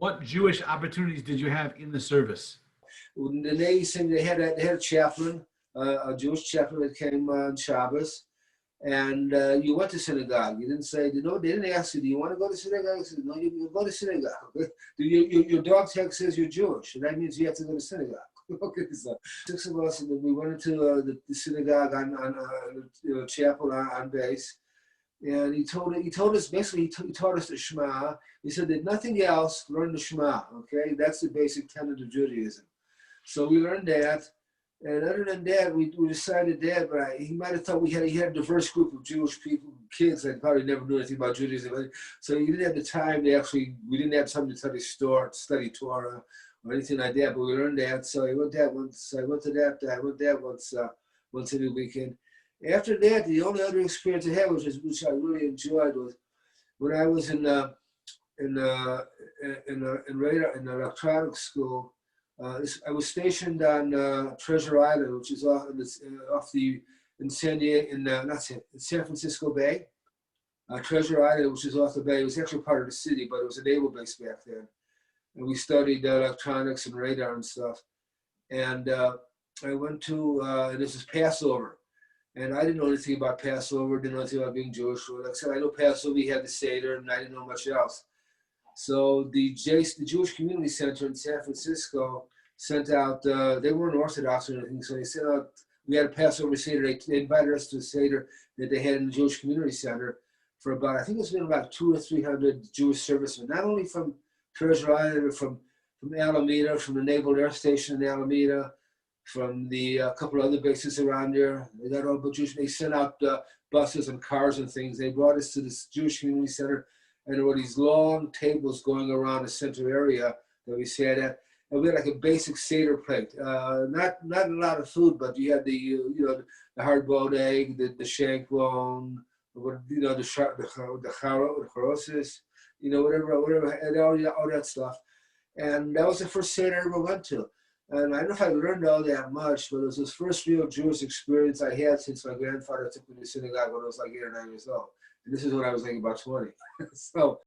What Jewish opportunities did you have in the service? In the Navy, they had a chaplain, a Jewish chaplain that came on Shabbos, and you went to synagogue. You didn't say, you know, they didn't ask you, do you want to go to synagogue? I said, no, you go to synagogue. Your dog tag says you're Jewish, and that means you have to go to synagogue. Okay, so 6 of us, and then we went into the synagogue on chapel on base, and he told us basically he taught us the Shema. He said that nothing else, learn the Shema. Okay, that's the basic tenet of Judaism. So we learned that, and other than that, we decided that. But he might have thought he had a diverse group of Jewish people, kids that probably never knew anything about Judaism. So he didn't have the time to we didn't have time to study Torah or anything like that. But we learned that. So I went that once. I went that once every weekend. After that, the only other experience I had, which I really enjoyed, was when I was in electronics school. I was stationed on Treasure Island, which is in San Francisco Bay. Treasure Island, which is off the bay, it was actually part of the city, but it was a naval base back then. And we studied electronics and radar and stuff. And I went to, this is Passover. And I didn't know anything about Passover, didn't know anything about being Jewish. Like I said, I know Passover, we had the Seder, and I didn't know much else. So the Jewish Community Center in San Francisco sent out, they weren't Orthodox or anything, so they sent out, we had a Passover Seder. They invited us to a Seder that they had in the Jewish Community Center for about, I think it's been about 200 or 300 Jewish servicemen, not only from Treasure Island, but from Alameda, from the Naval Air Station in Alameda, from the couple of other bases around there. They got all but Jewish. They sent out buses and cars and things. They brought us to this Jewish Community Center, and there were these long tables going around the center area that we sat at. And we had like a basic Seder plate. Not a lot of food, but you had the the hard-boiled egg, the shank bone, the charosis, whatever, and all that stuff. And that was the first Seder I ever went to. And I don't know if I learned all that much, but it was this first real Jewish experience I had since my grandfather took me to synagogue when I was like 8 or 9 years old. And this is when I was like about 20. So